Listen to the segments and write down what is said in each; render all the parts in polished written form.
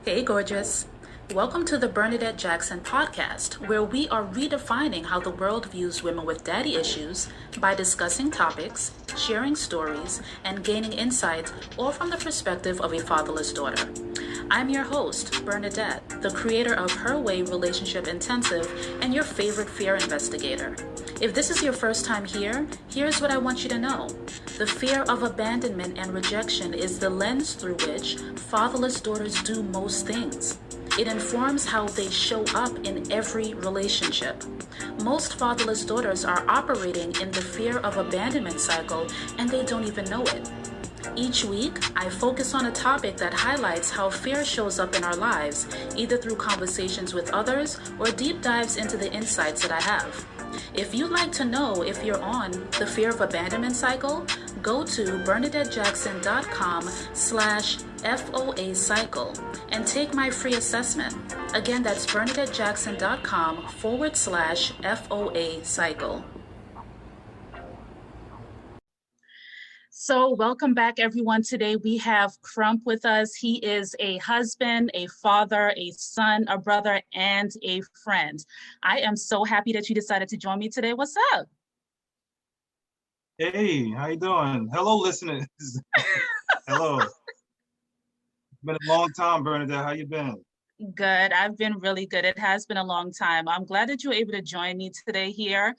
Hey, gorgeous. Welcome to the Bernadette Jackson Podcast, where we are redefining how the world views women with daddy issues by discussing topics, sharing stories, and gaining insights, all from the perspective of a fatherless daughter. I'm your host, Bernadette, the creator of Her Way Relationship Intensive and your favorite fear investigator. If this is your first time here, here's what I want you to know. The fear of abandonment and rejection is the lens through which fatherless daughters do most things. It informs how they show up in every relationship. Most fatherless daughters are operating in the fear of abandonment cycle, and they don't even know it. Each week, I focus on a topic that highlights how fear shows up in our lives, either through conversations with others or deep dives into the insights that I have. If you'd like to know if you're on the fear of abandonment cycle, go to BernadetteJackson.com/FOA cycle and take my free assessment. Again, that's BernadetteJackson.com/FOA cycle. So welcome back, everyone. Today we have Crump with us. He is a husband, a father, a son, a brother, and a friend. I am so happy that you decided to join me today. What's up? Hey, how you doing? Hello, listeners. Hello. It's been a long time, Bernadette. How you been? Good. I've been really good. It has been a long time. I'm glad that you were able to join me today here.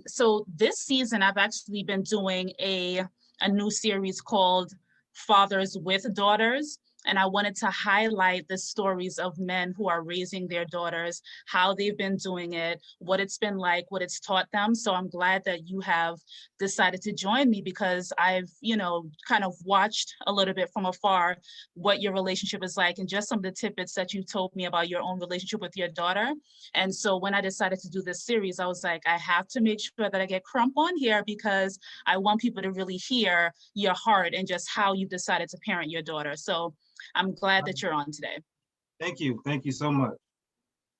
So this season, I've actually been doing a new series called Fathers with Daughters. And I wanted to highlight the stories of men who are raising their daughters, how they've been doing it, what it's been like, what it's taught them. So I'm glad that you have decided to join me because I've, kind of watched a little bit from afar what your relationship is like and just some of the tidbits that you told me about your own relationship with your daughter. And so when I decided to do this series, I was like, I have to make sure that I get Crump on here because I want people to really hear your heart and just how you decided to parent your daughter. So I'm glad that you're on today. Thank you. Thank you so much.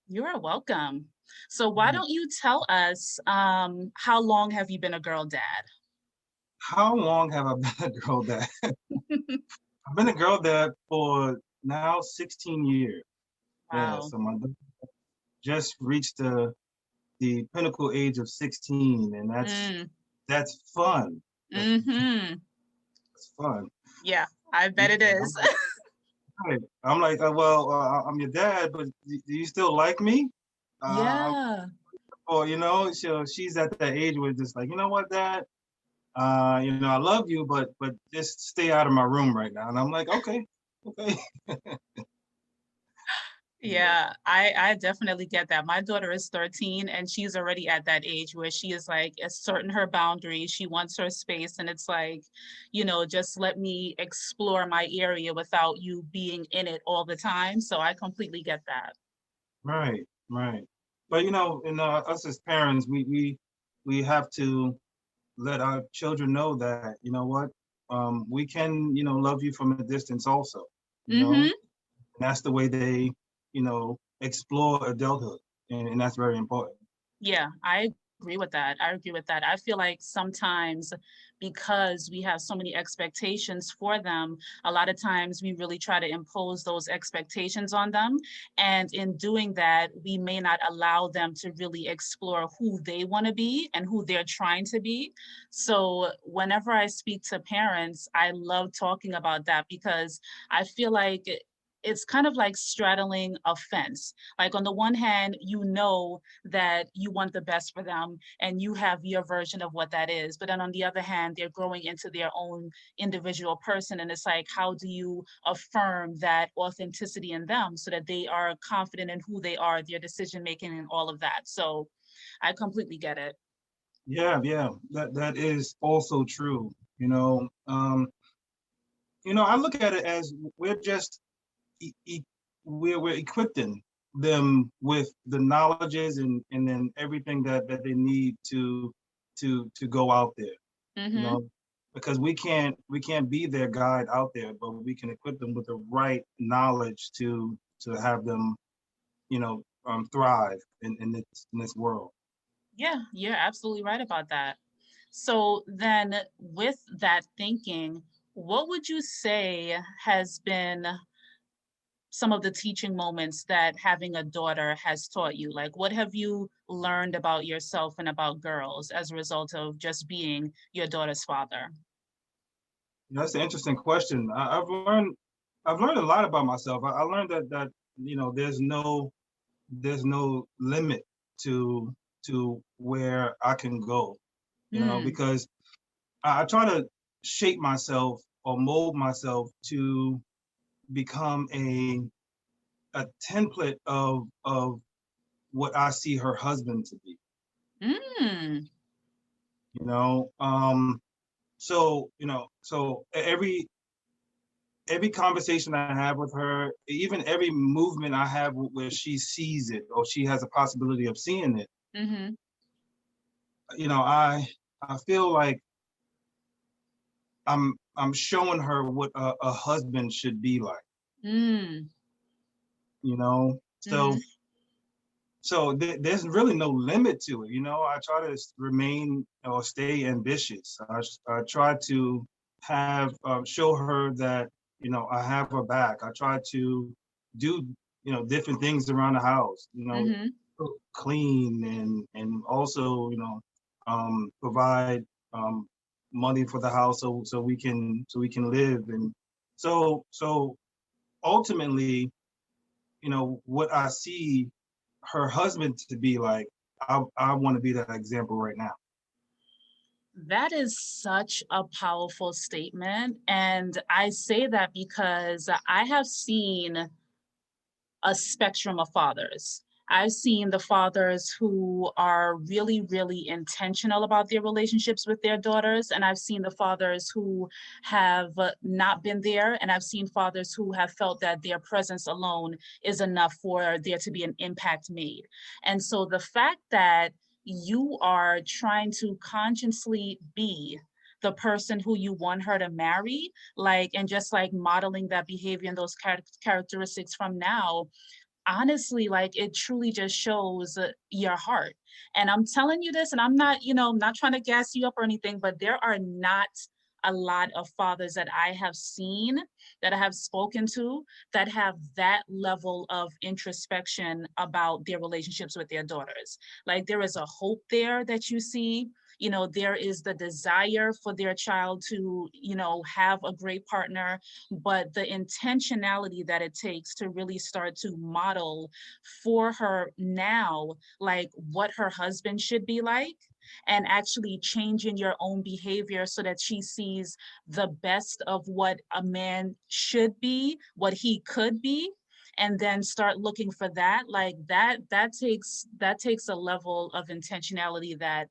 You're welcome. So why don't you tell us how long have you been a girl dad? How long have I been a girl dad? I've been a girl dad for now 16 years. Wow. Yeah, so my daughter just reached the pinnacle age of 16, and that's fun. Mm-hmm. It's fun. Yeah, I bet it is. I'm like, I'm your dad, but do you still like me? Yeah. Or, so she's at that age where it's just like, you know what, Dad? I love you, but just stay out of my room right now. And I'm like, okay. Yeah, I definitely get that. My daughter is 13 and she's already at that age where she is like asserting her boundaries. She wants her space and it's like, just let me explore my area without you being in it all the time. So I completely get that. Right. But us as parents, we have to let our children know that, you know what, we can, love you from a distance also. And that's the way they, explore adulthood. And that's very important. Yeah, I agree with that. I feel like sometimes because we have so many expectations for them, a lot of times we really try to impose those expectations on them. And in doing that, we may not allow them to really explore who they want to be and who they're trying to be. So whenever I speak to parents, I love talking about that because I feel like it's kind of like straddling a fence. Like on the one hand, that you want the best for them and you have your version of what that is. But then on the other hand, they're growing into their own individual person. And it's like, how do you affirm that authenticity in them so that they are confident in who they are, their decision making and all of that. So I completely get it. Yeah, that is also true. I look at it as we're just we're equipping them with the knowledges and then everything that they need to go out there. Because we can't be their guide out there, but we can equip them with the right knowledge to have them thrive in this world. Yeah, you're absolutely right about that. So then with that thinking, what would you say has been some of the teaching moments that having a daughter has taught you? Like, what have you learned about yourself and about girls as a result of just being your daughter's father? That's an interesting question. I've learned a lot about myself. I learned that there's no limit to where I can go, Mm, because I try to shape myself or mold myself to become a template of what I see her husband to be. mm, You know, so every conversation I have with her, even every movement I have where she sees it or she has a possibility of seeing it, mm-hmm, I feel like I'm showing her what a husband should be like, mm, you know. mm-hmm. There's really no limit to it. I try to remain or stay ambitious. I try to have show her that I have her back. I try to do different things around the house. Mm-hmm. Clean and also provide money for the house so we can live. And so ultimately, what I see her husband to be like, I want to be that example right now. That is such a powerful statement. And I say that because I have seen a spectrum of fathers. I've seen the fathers who are really, really intentional about their relationships with their daughters. And I've seen the fathers who have not been there. And I've seen fathers who have felt that their presence alone is enough for there to be an impact made. And so the fact that you are trying to consciously be the person who you want her to marry, like, and just like modeling that behavior and those characteristics from now, honestly, like, it truly just shows your heart. And I'm telling you this, and I'm not, I'm not trying to gas you up or anything, but there are not a lot of fathers that I have seen, that I have spoken to, that have that level of introspection about their relationships with their daughters. Like, there is a hope there that you see. There is the desire for their child to, have a great partner, but the intentionality that it takes to really start to model for her now, like, what her husband should be like, and actually changing your own behavior so that she sees the best of what a man should be, what he could be, and then start looking for that, like, that takes a level of intentionality that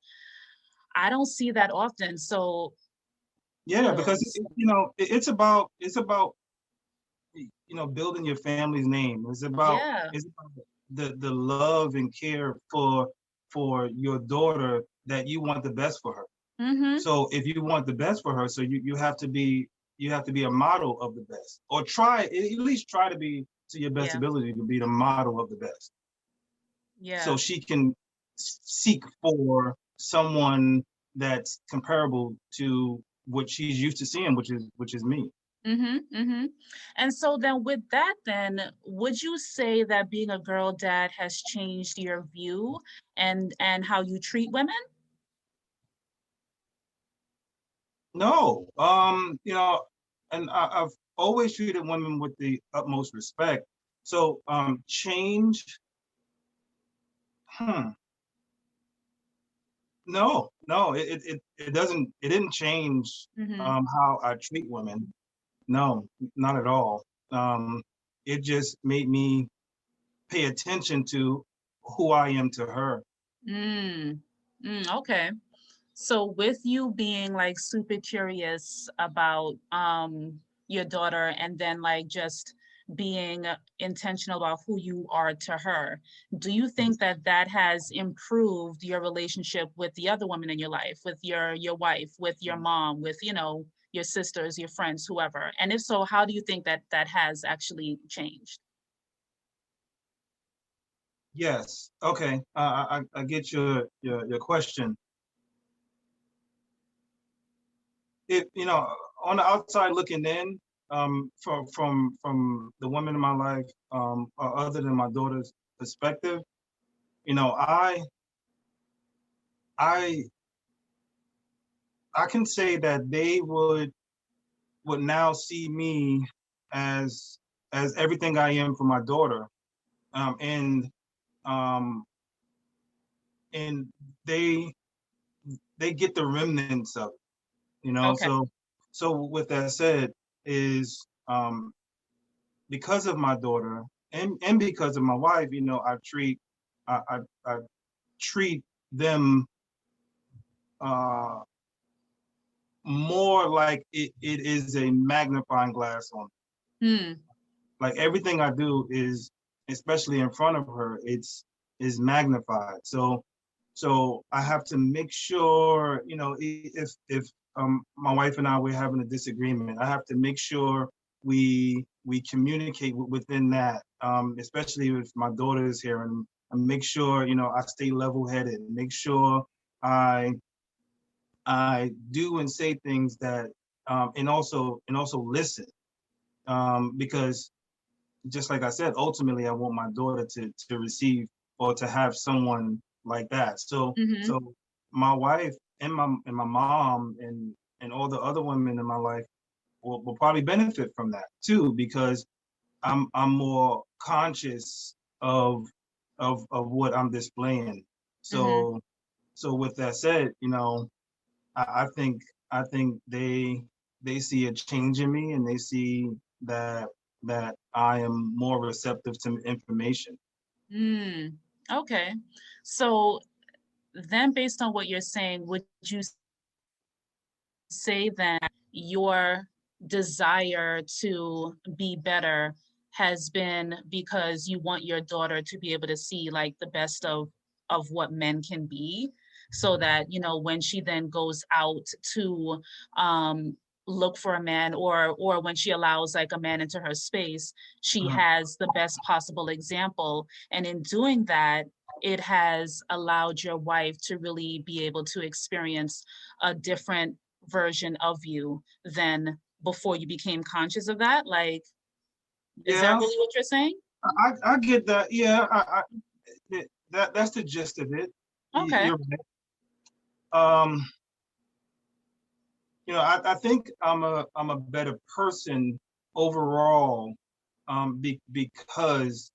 I don't see that often. So Yeah, because kudos. it's about building your family's name. Yeah. It's about the love and care for your daughter, that you want the best for her. Mm-hmm. So if you want the best for her, so you have to be a model of the best, or at least try to be, to your best Yeah. ability, to be the model of the best, Yeah. so she can seek for someone that's comparable to what she's used to seeing, which is me. Mm-hmm, mm-hmm. And so then with that, then would you say that being a girl dad has changed your view and how you treat women? No, and I've always treated women with the utmost respect. So change, hmm, no, it didn't change Mm-hmm. how I treat women. No, not at all. It just made me pay attention to who I am to her. Mm. Okay. So with you being like super curious about your daughter, and then like just being intentional about who you are to her, do you think that that has improved your relationship with the other women in your life, with your wife, with your mom, with your sisters, your friends, whoever? And if so, how do you think that that has actually changed? Yes. Okay. I get your question. If on the outside looking in, from the women in my life, other than my daughter's perspective, I I can say that they would now see me as everything I am for my daughter, and um, and they get the remnants of it. Okay. So with that said, is because of my daughter and because of my wife, I I, I treat them uh more like it is a magnifying glass on. Hmm. Like everything I do is, especially in front of her, is magnified. So I have to make sure, if my wife and I we're having a disagreement, I have to make sure we communicate within that, especially if my daughter is here, and make sure I stay level headed, make sure I do and say things that, and also listen, because just like I said, ultimately I want my daughter to receive or to have someone like that. So Mm-hmm. so my wife and my mom and all the other women in my life will probably benefit from that too, because I'm more conscious of what I'm displaying. Mm-hmm. So with that said, I think they see a change in me, and they see that I am more receptive to information. Mm. Okay. So then, based on what you're saying, would you say then your desire to be better has been because you want your daughter to be able to see like the best of what men can be, so that when she then goes out to um look for a man, or when she allows like a man into her space, she Mhm. has the best possible example, and in doing that it has allowed your wife to really be able to experience a different version of you than before you became conscious of that? Like, is that Yeah, really what you're saying? I get that. Yeah, that's the gist of it. Okay. You're right. Um, I think I'm a better person overall, because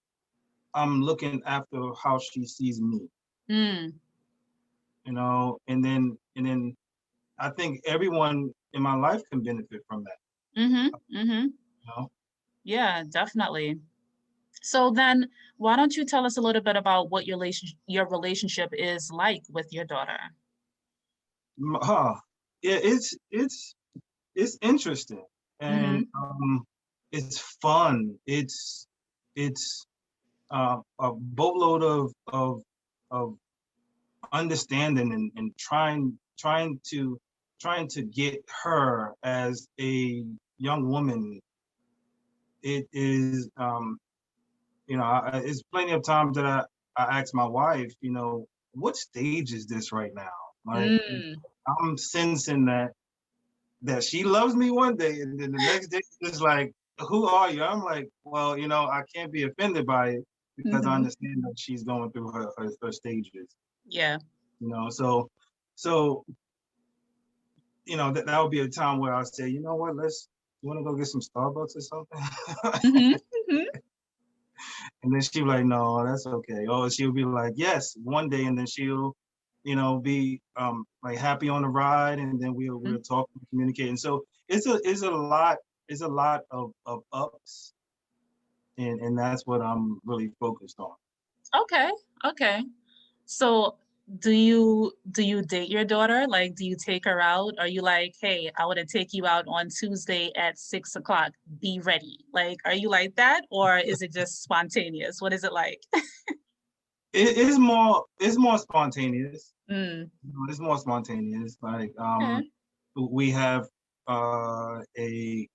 I'm looking after how she sees me. Mm. And then I think everyone in my life can benefit from that. Mm-hmm. Mm-hmm. You know, Yeah, definitely. So then why don't you tell us a little bit about what your relationship is like with your daughter? huh. Yeah, it's interesting, and Mm-hmm. it's fun. It's a boatload of understanding, and trying to get her as a young woman. It is, it's plenty of times that I ask my wife, what stage is this right now? Like, Mm. I'm sensing that she loves me one day, and then the next day it's like, who are you? I'm like, well, I can't be offended by it, because I Mm-hmm. understand that she's going through her stages. Yeah. So that would be a time where I say, you know what, you want to go get some Starbucks or something? Mm-hmm. Mm-hmm. And then she'll be like, no, that's okay. Or she'll be like, yes, one day, and then she'll, be like happy on the ride, and then we'll talk and communicate. And so it's a lot of ups, and that's what I'm really focused on. Okay. Okay. So do you date your daughter? Like, do you take her out? Are you like, hey, I want to take you out on Tuesday at 6 o'clock. Be ready. Like, are you like that, or is it just spontaneous? What is it like? It's more spontaneous. Mm. It's more spontaneous. Like, Okay. we have a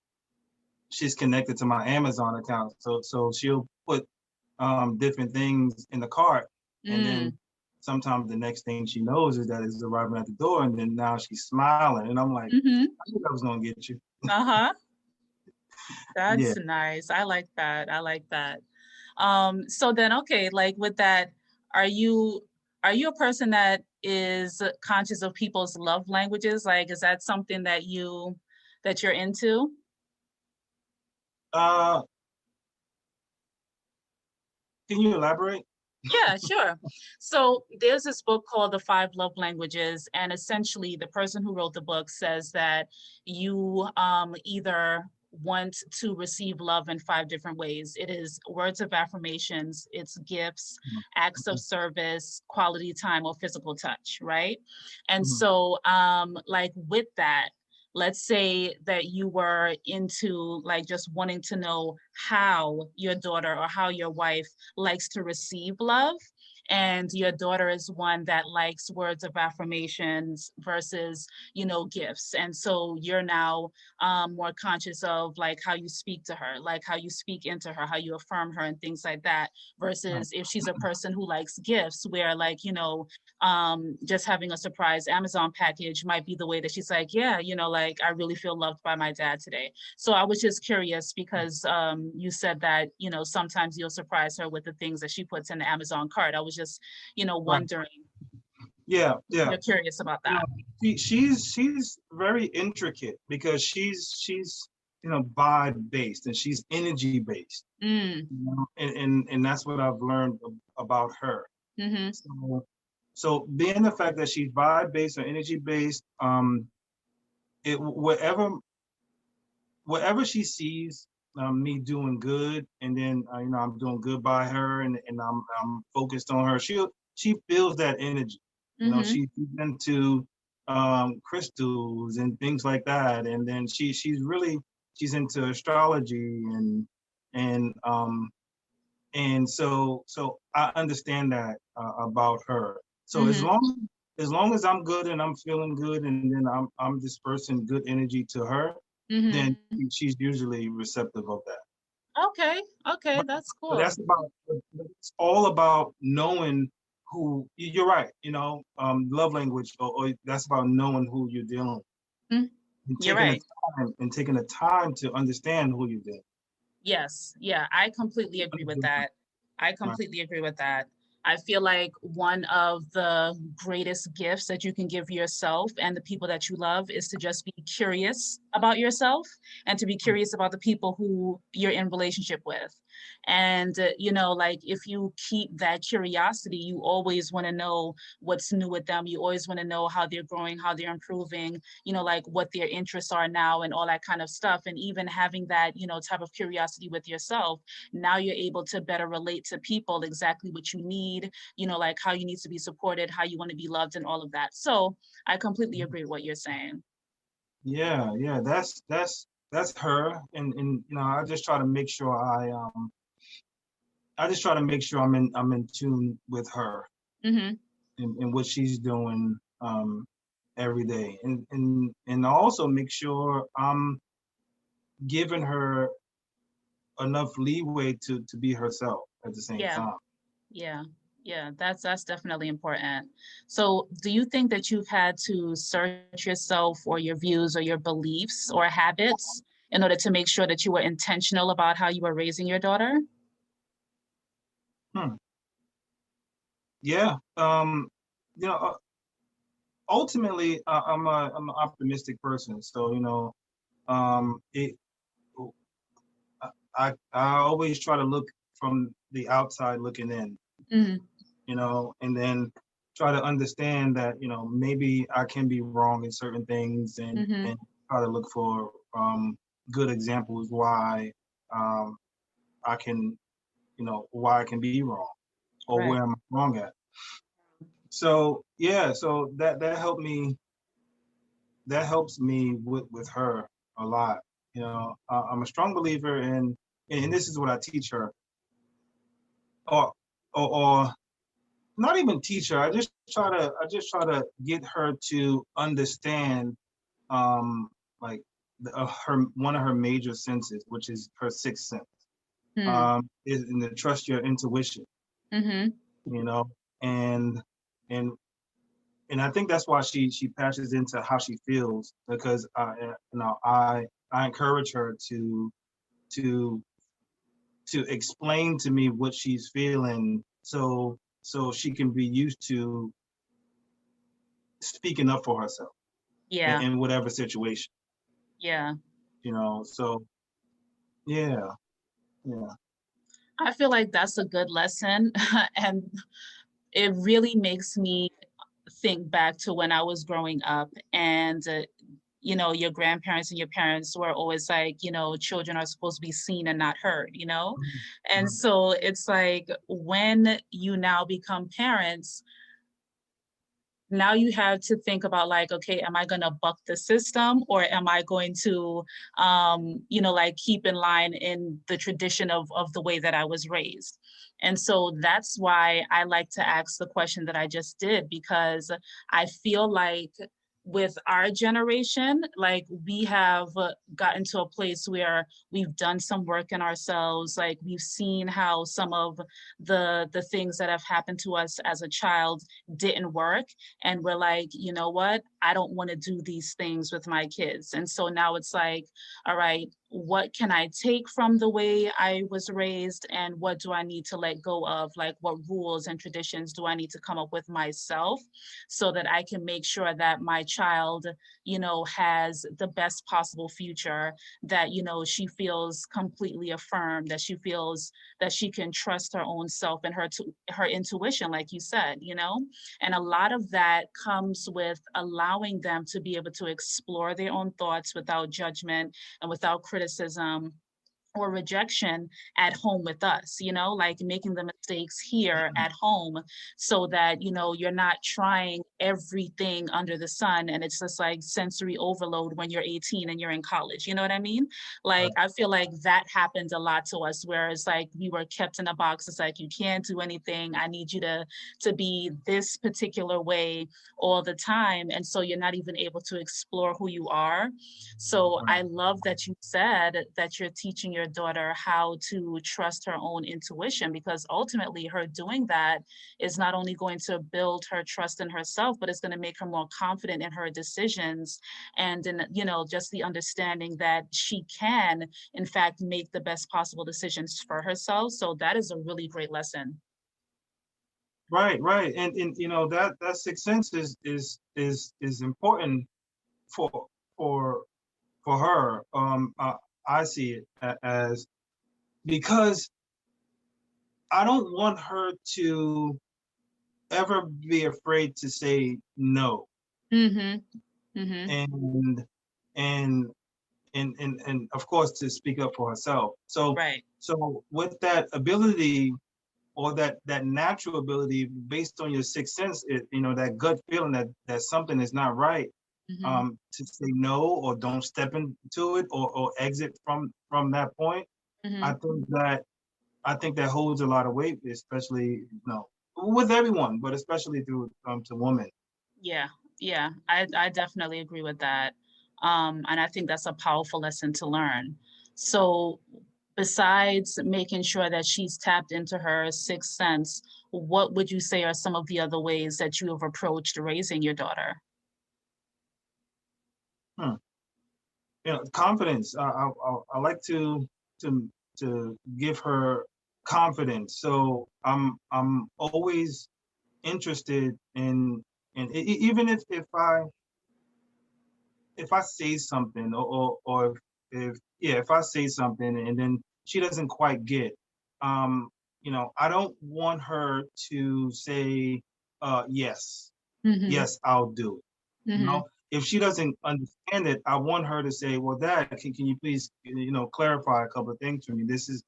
she's connected to my Amazon account, so she'll put different things in the cart, and Mm. then sometimes the next thing she knows is that it's arriving at the door, and then now she's smiling, and I'm like, Mm-hmm. I knew I was gonna get you. Uh-huh. Yeah. That's nice. I like that. I like that. So then, okay, like with that, are you a person that is conscious of people's love languages? Like, is that something that you're into? Uh, can you elaborate? Yeah, sure. So there's this book called The Five Love Languages, and essentially the person who wrote the book says that you either want to receive love in five different ways. It is words of affirmations, it's gifts, acts of service, quality time, or physical touch, right? And Mhm. so like with that, let's say that you were into like just wanting to know how your daughter or how your wife likes to receive love, and your daughter is one that likes words of affirmations versus gifts, and so you're now more conscious of like how you speak to her, like how you speak into her, how you affirm her and things like that, Right. versus if she's a person who likes gifts where like just having a surprise Amazon package might be the way that she's like, yeah, like I really feel loved by my dad today. So I was just curious because you said that, sometimes you'll surprise her with the things that she puts in the Amazon cart. I was just, Right. wondering Yeah. if Yeah. you're curious about You know, that. she's very intricate because she's vibe based and she's energy based. Mm, And that's what I've learned about her. mm-hmm, So being the fact that she's vibe based or energy based, it whatever she sees me doing good, and then I'm doing good by her, and I'm focused on her. She feels that energy. mm-hmm, She's into crystals and things like that, and then she's into astrology and so I understand that about her. So mm-hmm, as long as I'm good and I'm feeling good, and then I'm dispersing good energy to her, then mm-hmm. she's usually receptive of that. Okay, okay, But, that's but cool. that's about it's all about knowing who you're right. Love language, or that's about knowing who you're dealing with Mm, and you're taking the right. time to understand who you're dealing Yes, yeah, I completely agree with with. that. I Right. completely agree with that. I feel like one of the greatest gifts that you can give yourself and the people that you love is to just be curious about yourself and to be curious about the people who you're in relationship with. And, like if you keep that curiosity, you always want to know what's new with them. You always want to know how they're growing, how they're improving, like what their interests are now and all that kind of stuff. And even having that, type of curiosity with yourself, now you're able to better relate to people exactly what you need, like how you need to be supported, how you want to be loved and all of that. So I completely agree with what you're saying. Yeah, yeah, that's her, and I just try to make sure I just try to make sure I'm in tune with her Mm-hmm. and what she's doing every day, and also make sure I'm giving her enough leeway to be herself at the same Yeah. time. Yeah. Yeah, that's definitely important. So, do you think that you've had to search yourself or your views or your beliefs or habits in order to make sure that you were intentional about how you were raising your daughter? Hmm. Yeah. You know, ultimately, I'm an optimistic person, so it I always try to look from the outside looking in, Mm-hmm. and then try to understand that, maybe I can be wrong in certain things, Mm-hmm. and try to look for good examples why um, why I can be wrong or Right. where I'm wrong at. So yeah, so that helps me with her a lot. I'm a strong believer in, and this is what I teach her, or or not even teach her. I just try to get her to understand, like her one of her major senses, which is her sixth sense, Mm-hmm. is in to trust your intuition. Mm-hmm. You know, and and and I think that's why she passes into how she feels, because I encourage her to to explain to me what she's feeling, so she can be used to speaking up for herself Yeah. in whatever situation, Yeah. So yeah. I feel like that's a good lesson. And it really makes me think back to when I was growing up, and your grandparents and your parents were always like, children are supposed to be seen and not heard. And Right. so it's like when you now become parents, now you have to think about like, okay, am I going to buck the system, or am I going to like keep in line in the tradition of the way that I was raised? And so that's why I like to ask the question that I just did, because I feel like with our generation, like we have gotten to a place where we've done some work in ourselves. Like we've seen how some of the things that have happened to us as a child didn't work, and we're like, you know what, I don't want to do these things with my kids. And so now it's like, all right, what can I take from the way I was raised, and what do I need to let go of? Like, what rules and traditions do I need to come up with myself so that I can make sure that my child, has the best possible future, that, she feels completely affirmed, that she feels that she can trust her own self and her intuition, like you said, and a lot of that comes with allowing them to be able to explore their own thoughts without judgment and without criticism or rejection at home with us, like making the mistakes here at home, so that, you're not trying everything under the sun and it's just like sensory overload when you're 18 and you're in college. You know what I mean? Like, I feel like that happened a lot to us, where it's like we were kept in a box. It's like, you can't do anything. I need you to be this particular way all the time. And so you're not even able to explore who you are. So Right. I love that you said that you're teaching your daughter how to trust her own intuition, because ultimately her doing that is not only going to build her trust in herself, but it's going to make her more confident in her decisions, and in, just the understanding that she can, in fact, make the best possible decisions for herself. So that is a really great lesson. Right. And that sixth sense is important for for her. I see it as, because I don't want her to ever be afraid to say no. Mm-hmm. Mm-hmm. And and and of course to speak up for herself. Right. So with that ability, or that natural ability based on your sixth sense, that gut feeling that something is not right, Mm-hmm. to say no, or don't step into it, or exit from that point. Mm-hmm. I think that holds a lot of weight, especially, with everyone, but especially through to women. Yeah, yeah, I definitely agree with that. And I think that's a powerful lesson to learn. So, besides making sure that she's tapped into her sixth sense, what would you say are some of the other ways that you have approached raising your daughter? Hmm. Confidence. I like to give her confidence. So I'm always interested in even if I say something, if I say something and then she doesn't quite get, I don't want her to say, yes, Mm-hmm. yes, I'll do it. Mm-hmm. If she doesn't understand it, I want her to say, well, Dad, can you please, clarify a couple of things for me? This is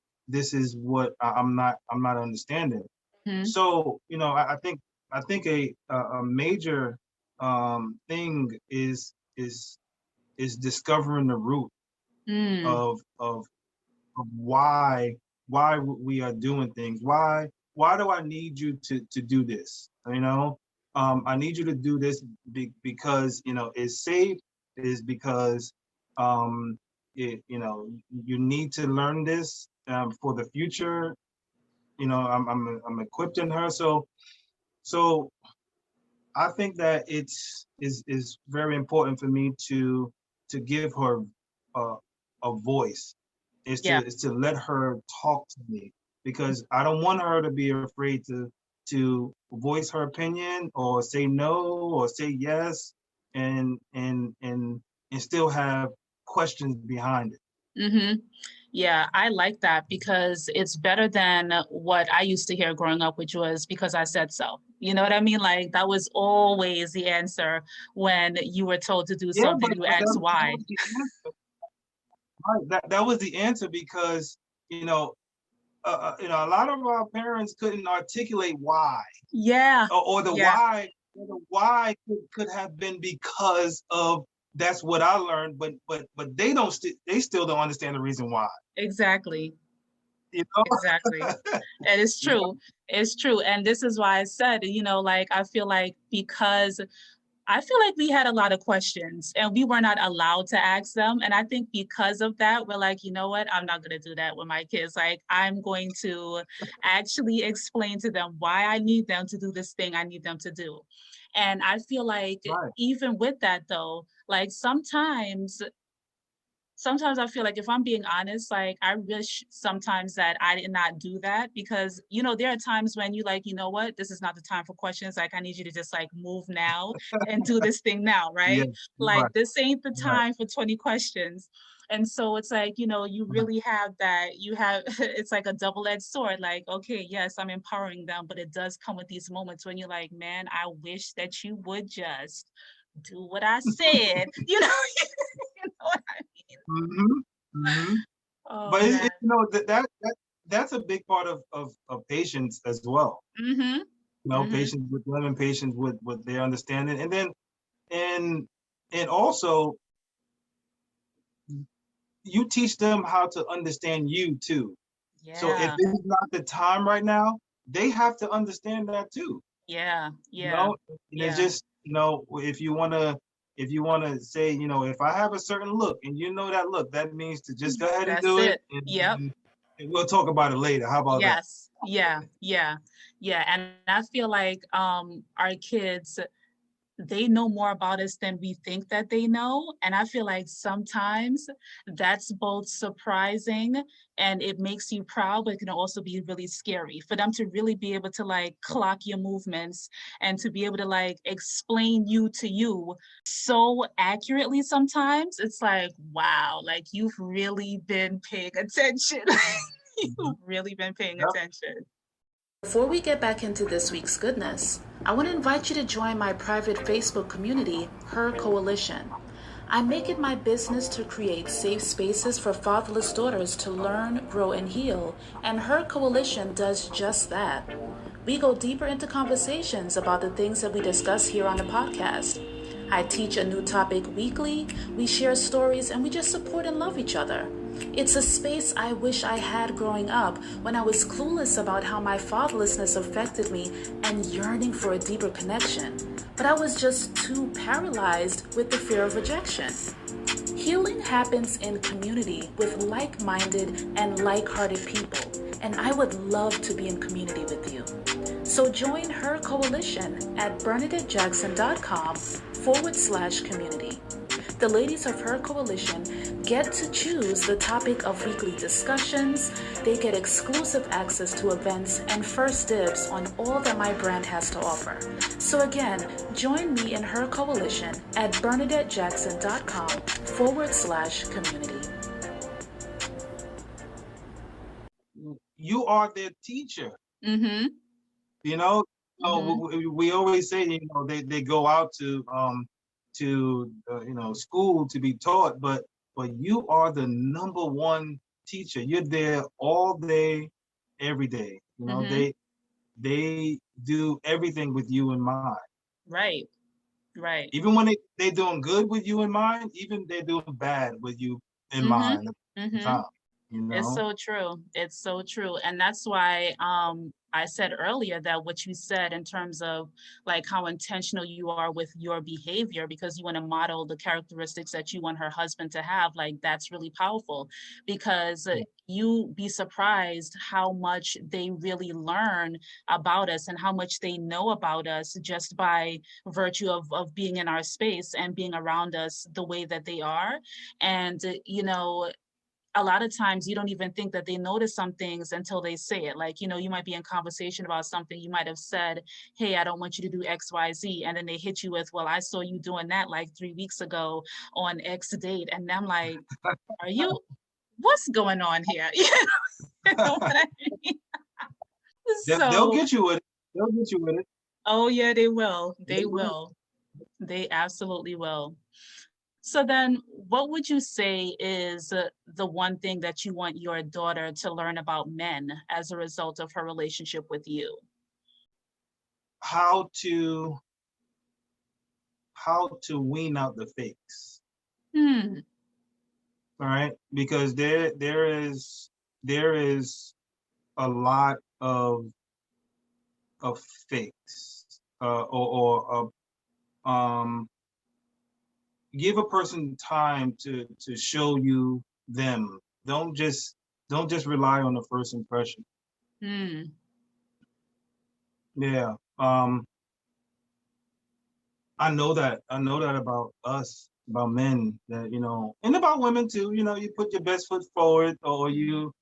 what I'm not understanding. Mm-hmm. So, I think a major thing is discovering the root Mm. of why we are doing things. Why do I need you to do this? I need you to do this because it's safe. Is because um, you need to learn this for the future. I'm equipping her. So I think that is very important for me to give her a voice, Yeah. is to let her talk to me, because I don't want her to be afraid to voice her opinion or say no or say yes, and still have questions behind it. Mm-hmm. Yeah, I like that because it's better than what I used to hear growing up, which was because I said so. You know what I mean? Like that was always the answer when you were told to do Yeah, something, you but asked that why. was the answer. Right. That was the answer, because a lot of our parents couldn't articulate why, Yeah, or yeah, the why could have been because of that's what I learned, but they still don't understand the reason why. exactly. You know? Exactly. And it's You know? true. It's true. And this is why I said, like, I feel like we had a lot of questions and we were not allowed to ask them. And I think because of that, we're like, you know what? I'm not going to do that with my kids. Like, I'm going to actually explain to them why I need them to do this thing I need them to do. And I feel like Right. even with that, though, like sometimes I feel like if I'm being honest, like I wish sometimes that I did not do that because, there are times when you like, you know what, this is not the time for questions. Like I need you to just like move now and do this thing now, Yeah. right? You're Like right. this ain't the You're right. time for 20 questions. And so it's like, you Right. really have that, it's like a double-edged sword. Like, okay, yes, I'm empowering them, but it does come with these moments when you're like, man, I wish that you would just do what I said, you know what I mean? Mm-hmm. Mm-hmm. Oh But man. that's a big part of patience as well. Mm-hmm. Mm-hmm. Patience with women, patience with their understanding, and then and and also you teach them how to understand you too. So if Yeah. this is not the time right now, they have to understand that too. Yeah. You Yeah. know, and it's Yeah. just if you wanna say, if I have a certain look and that look, that means to just go ahead and That's do it, it. Yep. and we'll talk about it later. How about that? Yes. Yeah. Yeah. Yeah. And I feel like our kids, they know more about us than we think that they know. And I feel like sometimes that's both surprising and it makes you proud, but it can also be really scary for them to really be able to like clock your movements and to be able to like explain you to you so accurately sometimes. It's like, wow, like you've really been paying attention. Mhm. You've really been paying Yep. attention. Before we get back into this week's goodness, I want to invite you to join my private Facebook community, H.E.R Coalition. I make it my business to create safe spaces for fatherless daughters to learn, grow, and heal, and H.E.R Coalition does just that. We go deeper into conversations about the things that we discuss here on the podcast. I teach a new topic weekly, we share stories, and we just support and love each other. It's a space I wish I had growing up when I was clueless about how my fatherlessness affected me and yearning for a deeper connection. But I was just too paralyzed with the fear of rejection. Healing happens in community with like-minded and like-hearted people, and I would love to be in community with you. So join H.E.R Coalition at BernadetteJackson.com/community. The ladies of H.E.R Coalition get to choose the topic of weekly discussions, they get exclusive access to events, and first dibs on all that my brand has to offer. So again, join me in H.E.R Coalition at BernadetteJackson.com/community. You are their teacher. Mm-hmm. You know, Mm-hmm. we always say, they go out to school to be taught, but you are the number one teacher. You're there all day, every day. Mm-hmm. They do everything with you in mind. Right. Right. Even when they doing good with you in mind, even they're doing bad with you in Mm-hmm. mind at the Mm-hmm. time. You It's know? so true. It's so true. And that's why I said earlier that what you said in terms of like how intentional you are with your behavior because you want to model the characteristics that you want her husband to have, like that's really powerful because you be surprised how much they really learn about us and how much they know about us just by virtue of being in our space and being around us the way that they are. And, a lot of times you don't even think that they notice some things until they say it. Like, you might be in conversation about something. You might have said, hey, I don't want you to do X, Y, Z. And then they hit you with, well, I saw you doing that like 3 weeks ago on X date. And I'm like, what's going on here? You know what I mean? They'll So, get you with it. They'll get you with it. oh yeah, they will. They They will. will. They absolutely will. So then, what would you say is the one thing that you want your daughter to learn about men as a result of her relationship with you? How to wean out the fakes. Hmm. All right, because there is a lot of fakes, or give a person time to show you them. Don't just rely on the first impression. Hmm. Yeah. I know that about us, about men, that and about women too. You put your best foot forward, or you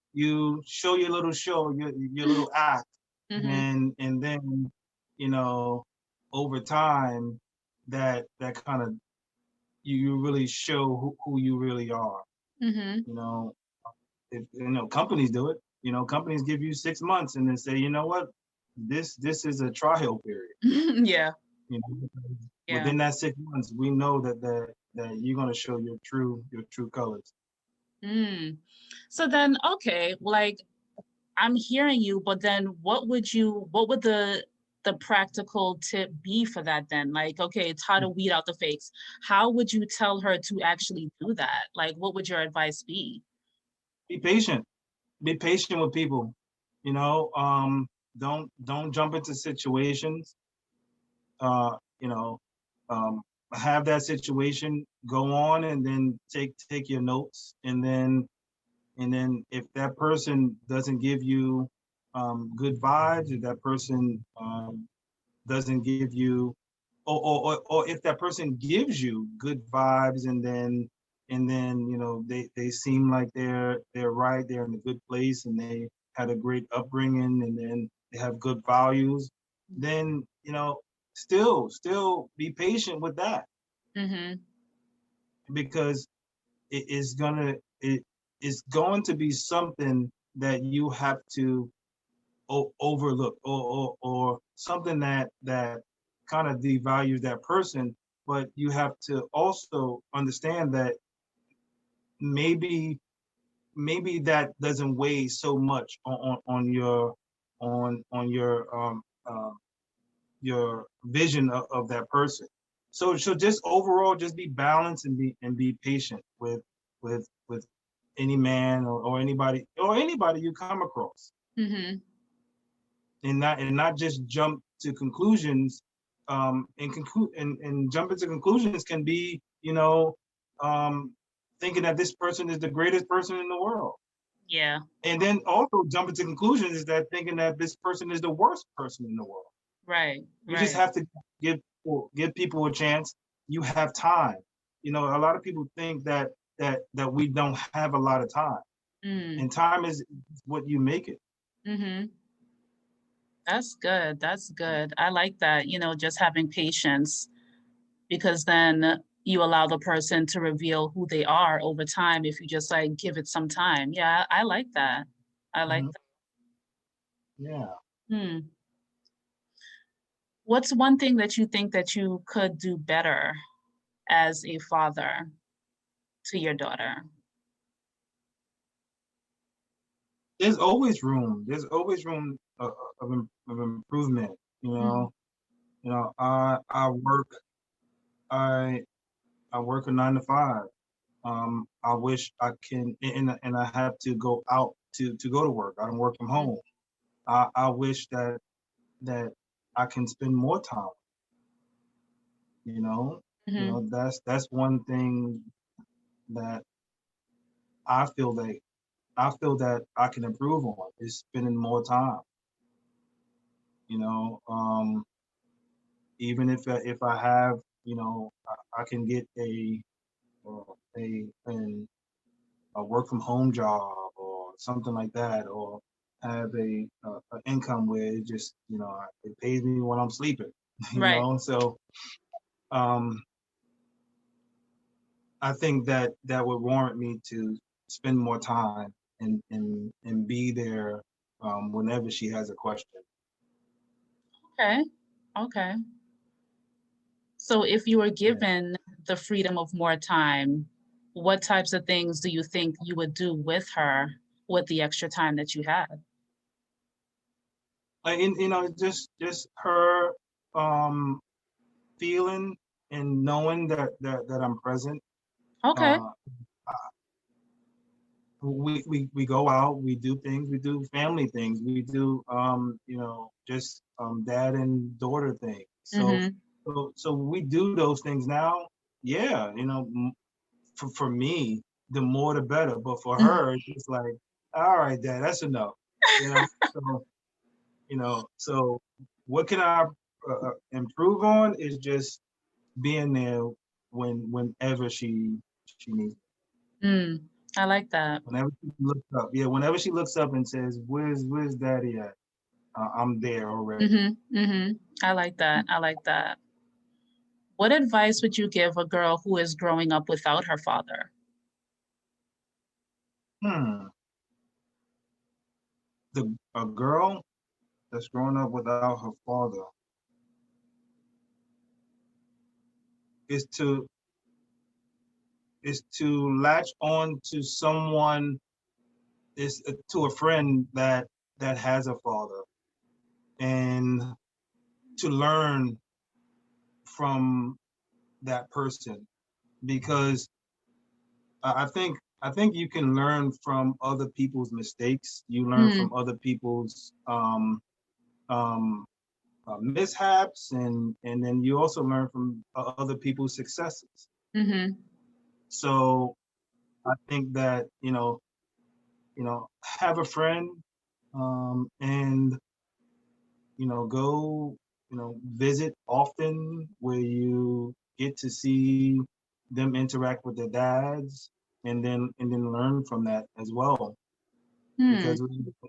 show your little show, your little act, Mm-hmm. and then you know over time that kind of you really show who you really are. Mm-hmm. You know, if companies do it. Companies give you 6 months and then say, you know what, this is a trial period. Yeah. Because Yeah. within that 6 months, we know that you're gonna show your true colors. Mm. So then, okay, like I'm hearing you, but then what would the practical tip be for that then? Like, okay, it's how to weed out the fakes. How would you tell her to actually do that? Like, what would your advice be? Be patient. Be patient with people. You know, don't jump into situations. Uh, you know, um, have that situation go on, and then take your notes, and then if that person doesn't give you good vibes, if that person doesn't give you, or if that person gives you good vibes, and then they seem like they're right, they're in a good place, and they had a great upbringing, and then they have good values, then still be patient with that, Mm-hmm. because it is gonna it is going to be something that you have to overlook, or something that kind of devalues that person. But you have to also understand that maybe maybe that doesn't weigh so much on your vision of that person. So just overall, just be balanced, and be patient with any man, or anybody you come across, Mm-hmm. and not just jump to conclusions. And jumping to conclusions can be, um, thinking that this person is the greatest person in the world, Yeah. and then also jumping to conclusions is that thinking that this person is the worst person in the world. Right. You just Right. have to give people a chance. You have time. A lot of people think that we don't have a lot of time, Mm. and time is what you make it. Mm-hmm. That's good. That's good. I like that, just having patience, because then you allow the person to reveal who they are over time if you just like give it some time. Yeah, I like that. I like Mhm. Yeah. that. Hmm. What's one thing that you think that you could do better as a father to your daughter? There's always room of improvement. Mm, I work a 9 to 5. I wish I can, and I have to go out to go to work. I don't work from mm, home. I wish that I can spend more time. You know, mhm, that's one thing that I feel that I can improve on, is spending more time. You know, even if I have, I can get a an a work from home job or something like that, or have a income where it just, it pays me when I'm sleeping, Right. So um, I think that would warrant me to spend more time and be there whenever she has a question. Okay. Okay. So if you were Yeah. given the freedom of more time, what types of things do you think you would do with her with the extra time that you had? Like, just her um, feeling and knowing that I'm present. Okay. Uh, we go out, we do things, we do family things, we do just dad and daughter things. Mm-hmm. So we do those things now. Yeah, for me, the more the better. But for her, it's like, all right, dad, that's enough. So so what can I improve on is just being there whenever she needs. Mm, I like that. Whenever she looks up, yeah, whenever she looks up and says, "Where's Daddy at?" I'm there already. Mm-hmm. Mm-hmm. I like that. I like that. What advice would you give a girl who is growing up without her father? Hmm. A girl that's growing up without her father is to latch on to someone, is to a friend that has a father, and to learn from that person, because I think you can learn from other people's mistakes. You learn Mm, from other people's um, mishaps, and then you also learn from other people's successes. mm-hmm. So I think that have a friend, and go visit often, where you get to see them interact with their dads, and then learn from that as well, Hmm. because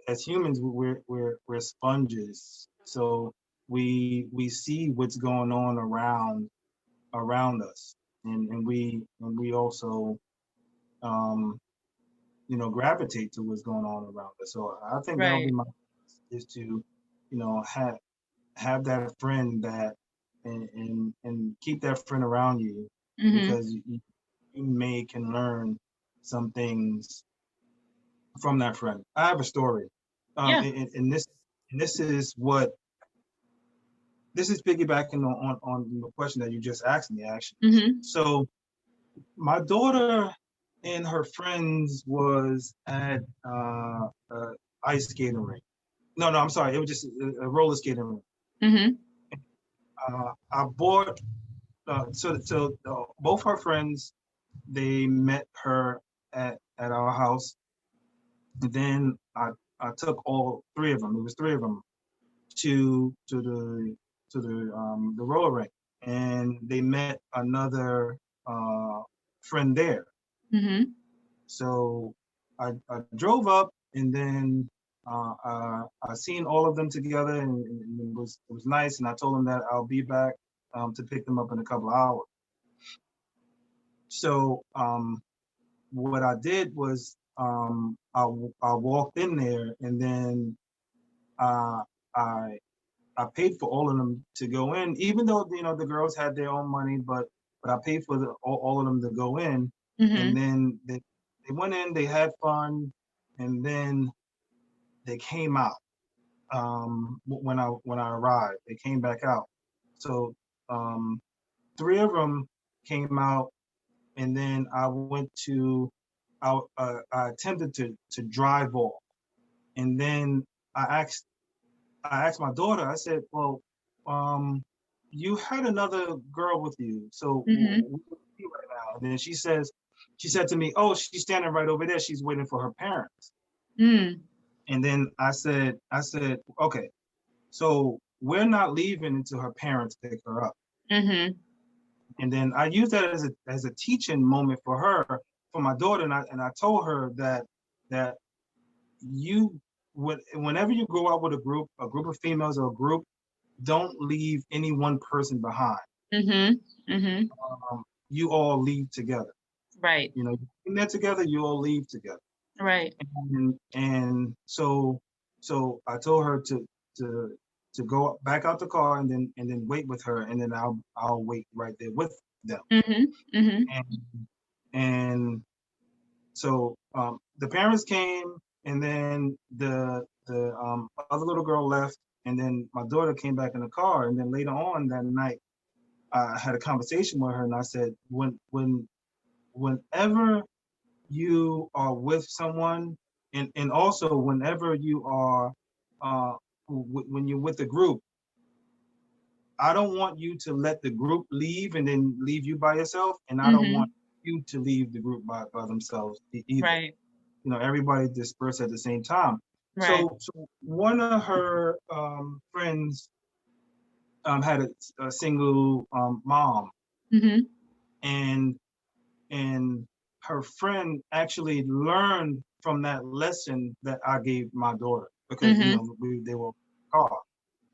as humans, we're sponges. So we see what's going on around us, and we also um gravitate to what's going on around us. So I think that'll be Right. my, is to have that friend, that and keep that friend around you, Mm-hmm. because you may can learn some things from that friend. I have a story, Yeah. and this is what this is piggybacking on the question that you just asked me, actually. Mm-hmm. So my daughter and her friends was at a ice skating rink. No, I'm sorry. It was just a roller skating rink. Mm-hmm. I bought both her friends, they met her at our house. And then I took all three of them. It was three of them to the roller rink, and they met another friend there. Mm-hmm. So I drove up, and then I seen all of them together, and it was nice. And I told them that I'll be back to pick them up in a couple of hours. So what I did was, I walked in there, and then uh, I I paid for all of them to go in, even though the girls had their own money, but I paid for all of them to go in, and Mm-hmm. then they went in, they had fun, and then they came out. When I arrived, they came back out. So um, three of them came out, and then I attempted to drive off, and then I asked I asked my daughter. I said, "Well, um, you had another girl with you, so Mm-hmm. where is she right now?" And then she said to me, "Oh, she's standing right over there. She's waiting for her parents." Mm. And then I said, "Okay, so we're not leaving until her parents pick her up." Mm-hmm. And then I used that as a teaching moment for her, for my daughter, and I told her that whenever you go out with a group of females or a group, don't leave any one person behind. You all leave together. Right. You know, you're in there together, you all leave together. Right. And so I told her to go back out the car and then wait with her, and then I'll wait right there with them. And so the parents came, and then the other little girl left, and then my daughter came back in the car, and then later on that night I had a conversation with her, and I said, whenever you are with someone, and also whenever you are when you're with the group, I don't want you to let the group leave and then leave you by yourself, and I don't want you to leave the group by themselves either. Right. You know, everybody dispersed at the same time. Right. So one of her friends had a single mom, and her friend actually learned from that lesson that I gave my daughter, because you know they were car.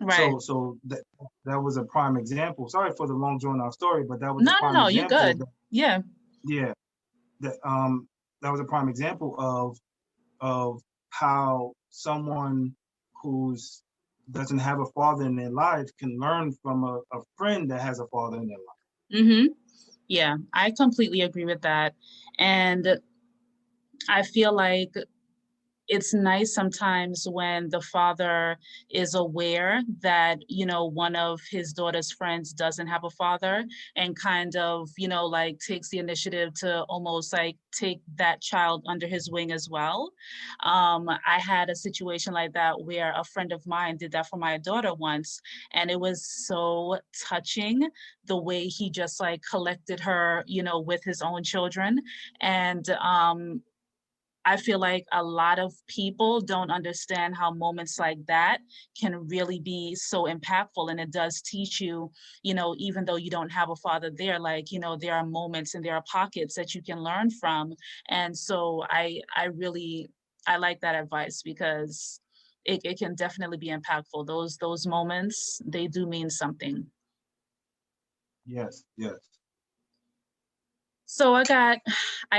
Right. So that was a prime example. Sorry for the long drawn out story, but that was a prime No, example. you're good. Yeah. That was a prime example of how someone who's doesn't have a father in their life can learn from a friend that has a father in their life. Yeah, I completely agree with that. And I feel like it's nice sometimes when the father is aware that, you know, one of his daughter's friends doesn't have a father, and kind of, you know, like takes the initiative to almost like take that child under his wing as well. I had a situation like that where a friend of mine did that for my daughter once, and it was so touching the way he just like collected her, you know, with his own children. And I feel like a lot of people don't understand how moments like that can really be so impactful. And it does teach you, you know, even though you don't have a father there, like, you know, there are moments and there are pockets that you can learn from. And so I like that advice, because it can definitely be impactful. Those moments, they do mean something. Yes. So I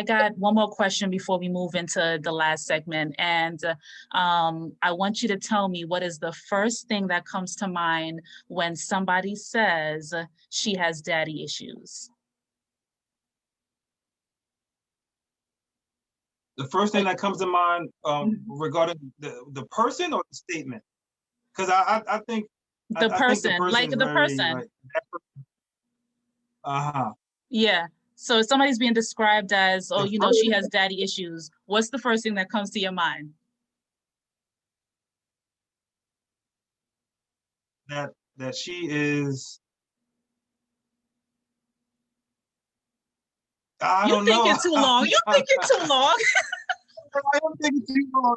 got one more question before we move into the last segment, and I want you to tell me, what is the first thing that comes to mind when somebody says she has daddy issues? The first thing that comes to mind regarding the person or the statement, because I think the person, like the person. Like, Yeah. So if somebody's being described as, oh, the you know, she has daddy issues, what's the first thing that comes to your mind? That she is. I don't know. You're thinking too long. You're thinking too long. I am thinking too long.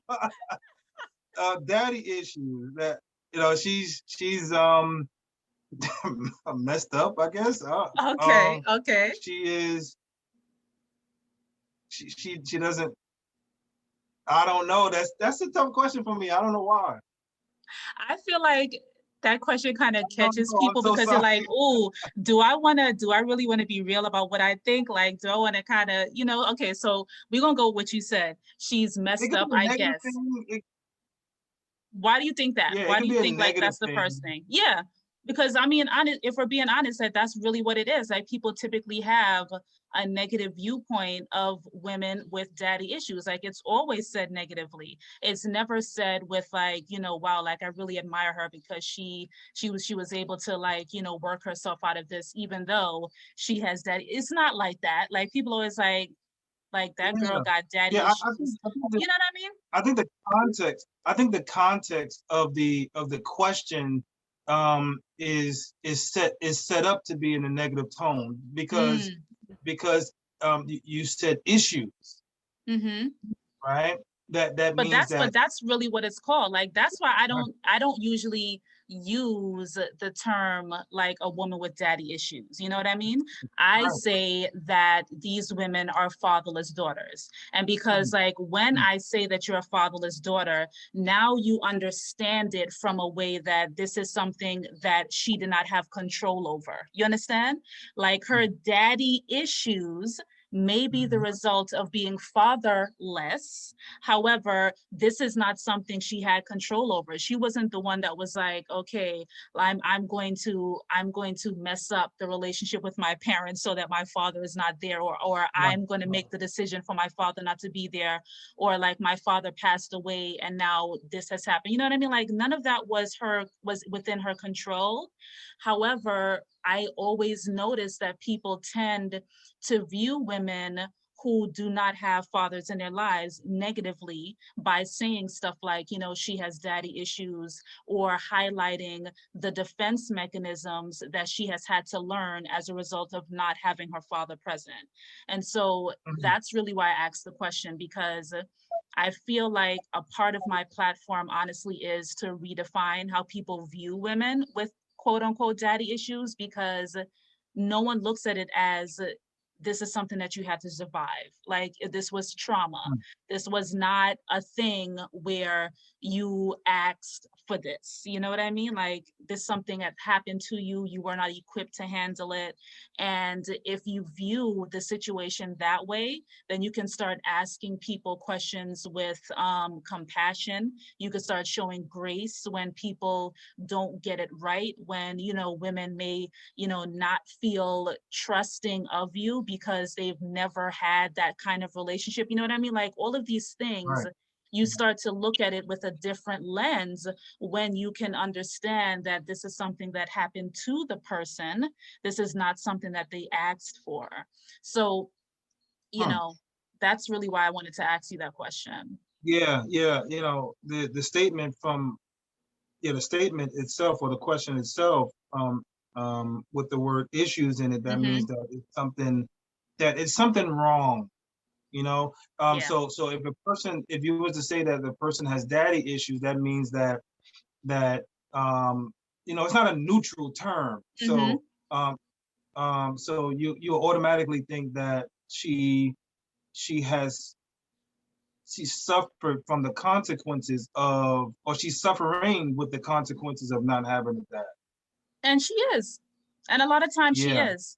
I don't know. Daddy issues. That, you know, she's messed up, I guess. Okay. She is. She doesn't. I don't know. That's a tough question for me. I don't know why. I feel like that question kind of catches know. people, So because sorry. they're like, oh, do I really want to be real about what I think? Like, do I want to kind of, you know, okay, so we're going to go with what you said. She's messed up, I guess. Why do you think that? Yeah, Why do you think like that's the first thing? Yeah, because I mean, if we're being honest, that's really what it is. Like, people typically have a negative viewpoint of women with daddy issues. Like, it's always said negatively. It's never said with like, you know, wow, like I really admire her because she was able to, like, you know, work herself out of this, even though she has daddy. It's not like that. Like, people always like that girl got daddy issues. I think you know what I mean? I think the context of the question is set up to be in a negative tone, because you said issues, right? That means that. But that's really what it's called. Like, that's why I don't usually use the term like a woman with daddy issues. You know what I mean? I Right. say that these women are fatherless daughters. And because like when I say that you're a fatherless daughter, now you understand it from a way that this is something that she did not have control over. You understand? Like her daddy issues may be the Mhm. result of being fatherless. However, this is not something she had control over. She wasn't the one that was like, okay, I'm going to mess up the relationship with my parents so that my father is not there, or Right. I'm going to make the decision for my father not to be there, or like my father passed away and now this has happened. You know what I mean? Like none of that was within her control. However, I always notice that people tend to view women who do not have fathers in their lives negatively by saying stuff like, you know, she has daddy issues, or highlighting the defense mechanisms that she has had to learn as a result of not having her father present. And so Mhm. that's really why I asked the question, because I feel like a part of my platform, honestly, is to redefine how people view women with quote unquote daddy issues, because no one looks at it as this is something that you had to survive. Like this was trauma. This was not a thing where you asked for this. You know what I mean? Like this is something that happened to you. You were not equipped to handle it. And if you view the situation that way, then you can start asking people questions with compassion. You can start showing grace when people don't get it right, when, you know, women may, you know, not feel trusting of you because they've never had that kind of relationship. You know what I mean? Like all of these things, Right. you start to look at it with a different lens when you can understand that this is something that happened to the person. This is not something that they asked for. So, you Huh. know, that's really why I wanted to ask you that question. Yeah, yeah. The statement from the statement itself, or the question itself, with the word issues in it, that means Mm-hmm. that it's something wrong. You know, Yeah. so if you was to say that the person has daddy issues, that means that um, it's not a neutral term. Mm-hmm. Um, so you automatically think that she has she suffered from the consequences of, or she's suffering with the consequences of not having a dad. And she is. And a lot of times she Yeah, is.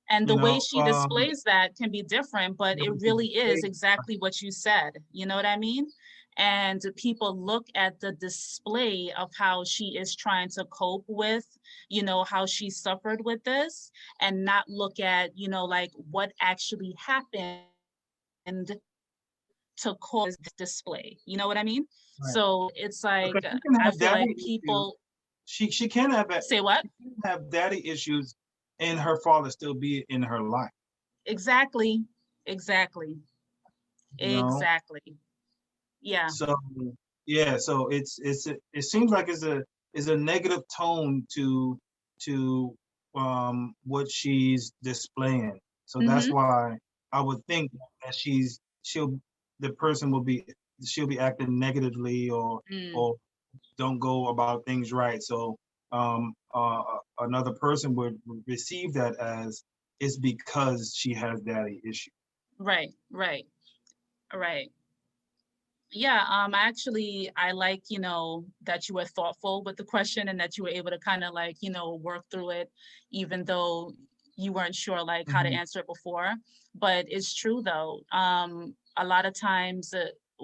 And the you way know, she displays that can be different, but you it know, really is exactly what you said. You know what I mean? And people look at the display of how she is trying to cope with, you know, how she suffered with this, and not look at, you know, like what actually happened to cause this display. You know what I mean? right. So it's like, Because she can I have feel like daddy issues. people She can have say what? she can have daddy issues, and her father still be in her life. Exactly. Exactly. You know, Exactly. Yeah. so yeah, so it seems like it's a negative tone to what she's displaying. So that's Mm-hmm. why I would think that she'll the person will be she'll be acting negatively, Mm. or don't go about things right. So um, uh, another person would receive that as it's because she has daddy issues. Right. Right. Right. Yeah, actually, I like, you know, that you were thoughtful with the question and that you were able to kind of like, you know, work through it, even though you weren't sure like how to Mhm. answer it before. But it's true though. A lot of times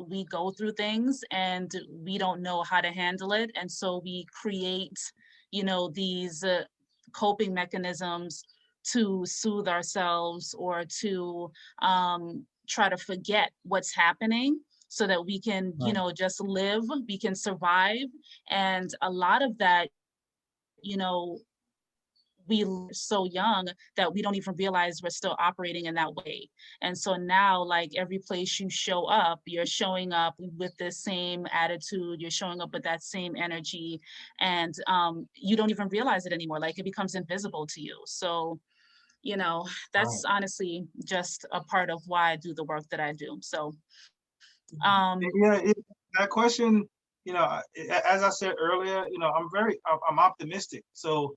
we go through things and we don't know how to handle it. And so we create, you know, these coping mechanisms to soothe ourselves, or to try to forget what's happening so that we can, you Right. know, just live, we can survive. And a lot of that, you know, we so young that we don't even realize we're still operating in that way. And so now, like every place you show up, you're showing up with the same attitude, you're showing up with that same energy, and you don't even realize it anymore. Like it becomes invisible to you. So, you know, that's Right. honestly just a part of why I do the work that I do. So, um, Yeah, that question, as I said earlier, I'm optimistic. So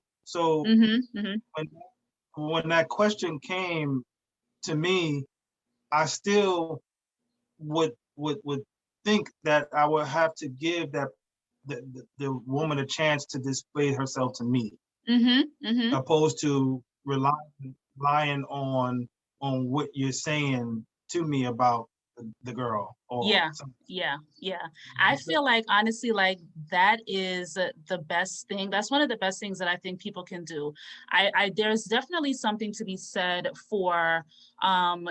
Mm-hmm. when that question came to me, I still would think that I would have to give the woman a chance to display herself to me, opposed to relying on what you're saying to me about the girl or Yeah, something. yeah. I feel like honestly, like that is the best thing. That's one of the best things that I think people can do. I there's definitely something to be said for um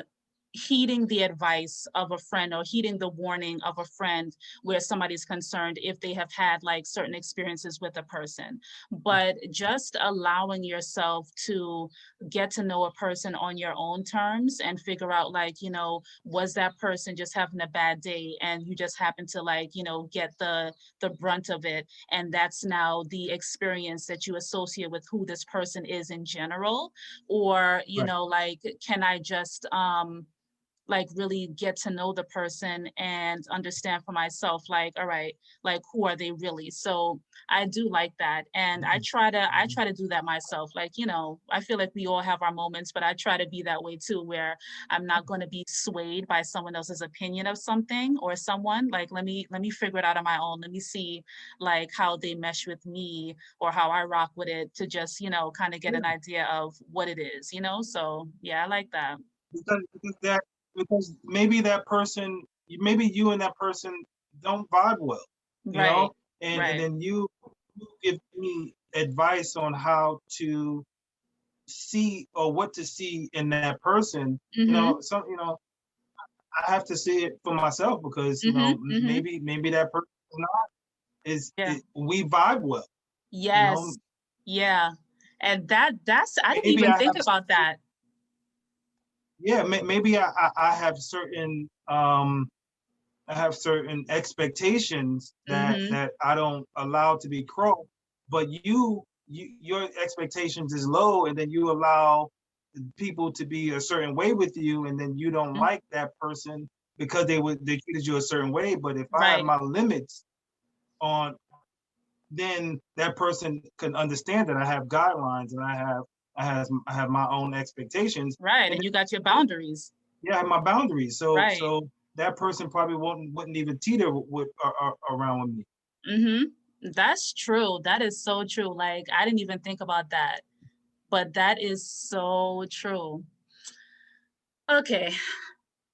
heeding the advice of a friend or heeding the warning of a friend where somebody's concerned if they have had like certain experiences with a person. But just allowing yourself to get to know a person on your own terms and figure out like, was that person just having a bad day and you just happen to like, get the brunt of it, and that's now the experience that you associate with who this person is in general? Or Right. like, can I just like really get to know the person and understand for myself, like, all right, like who are they really? So I do like that, and I try to do that myself. Like, I feel like we all have our moments, but I try to be that way too, where I'm not going to be swayed by someone else's opinion of something or someone. Like, let me figure it out on my own. Let me see like how they mesh with me or how I rock with it, to just kind of get an idea of what it is. So yeah, I like that. Because maybe that person, maybe you and that person don't vibe well, you know, Right. and Right. then you give me advice on how to see or what to see in that person. Mm-hmm. I have to see it for myself because Mm-hmm. Mm-hmm. maybe that person is not Yeah. we vibe well, you know. Yes. Yeah. And that's I didn't Maybe even I think have about that. yeah, maybe I have certain expectations Mm-hmm. that I don't allow to be crossed, but your expectations is low, and then you allow people to be a certain way with you, and then you don't like that person because they treated you a certain way. But if I have Right. my limits on, then that person can understand that I have guidelines and I have my own expectations, Right. and And you got your then, boundaries. yeah, I have my boundaries. So Right. that person probably wouldn't even teeter with around with me. Mm-hmm. That's true. That is so true. Like, I didn't even think about that, but that is so true. Okay.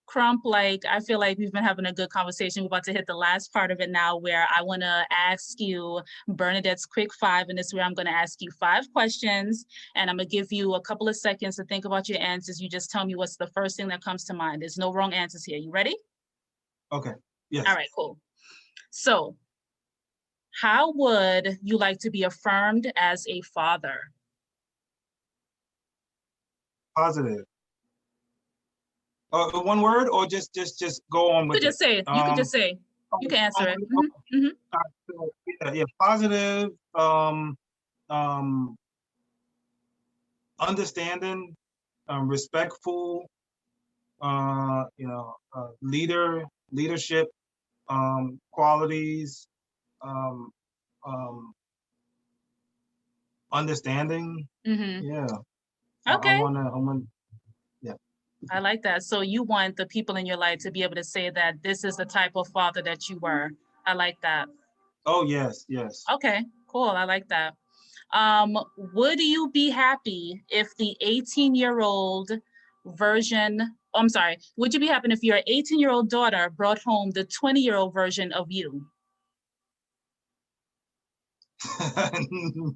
Crump, like, I feel like we've been having a good conversation. We're about to hit the last part of it now, where I want to ask you Bernadette's quick five. And this is where I'm going to ask you 5 questions, and I'm going to give you a couple of seconds to think about your answers. You just tell me what's the first thing that comes to mind. There's no wrong answers here. You ready? Okay. All Yes. right, cool. So, how would you like to be affirmed as a father? Positive. One word, or just go on You could with it. just say, you could just say, you can answer it. Mm-hmm, mm-hmm. So, yeah, positive. Um, Understanding, respectful. Leadership, qualities. Um, um, Understanding. Mm-hmm. Yeah, I Okay. wanna. Yeah. I like that. So you want the people in your life to be able to say that this is the type of father that you were. I like that. Oh yes, yes. Okay, cool. I like that. Would you be happy if the 18-year-old version, oh, I'm sorry, would you be happy if your 18-year-old daughter brought home the 20-year-old version of you?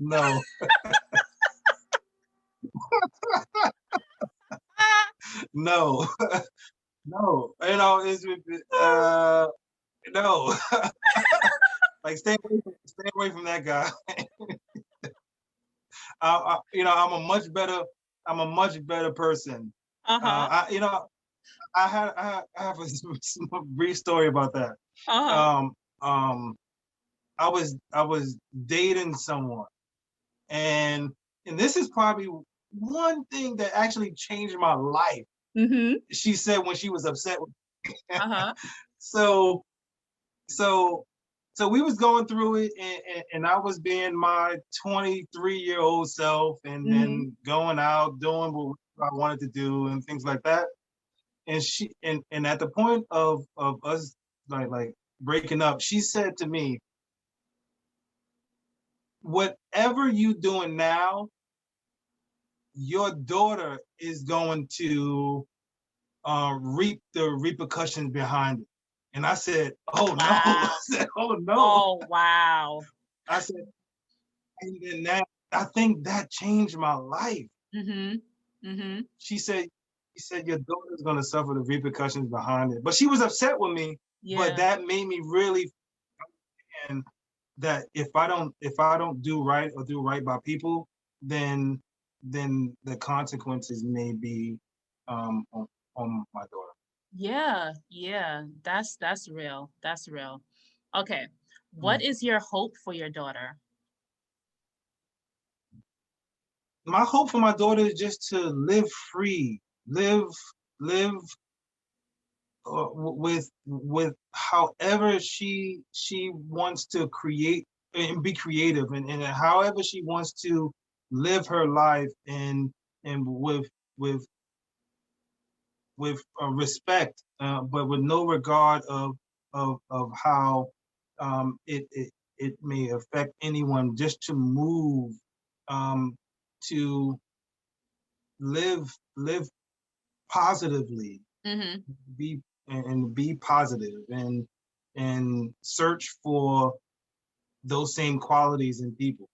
No, no, no. It's no. Like stay away from that guy. I'm a much better person. Uh-huh. I have a brief story about that. Uh-huh. Um, um, I was dating someone, and this is probably one thing that actually changed my life. Mm-hmm. She said when she was upset with me. Uh-huh. So so so we was going through it, and I was being my 23-year-old self, and then going out doing what I wanted to do and things like that. And she and at the point of us like breaking up, she said to me, "Whatever you doing now, your daughter is going to reap the repercussions behind it." And I said, "Oh no!" I said, "Oh no!" Oh wow! I said, and then that I think that changed my life. She said, your daughter's gonna suffer the repercussions behind it. But she was upset with me. Yeah. But that made me really understand that if I don't do right or do right by people, then the consequences may be on my daughter. Yeah. That's real. That's real. Okay. What is your hope for your daughter? My hope for my daughter is just to live free, live with however she wants to create and be creative, and however she wants to live her life, and with respect, but with no regard of how it may affect anyone, just to move, to live positively, be positive, and search for those same qualities in people.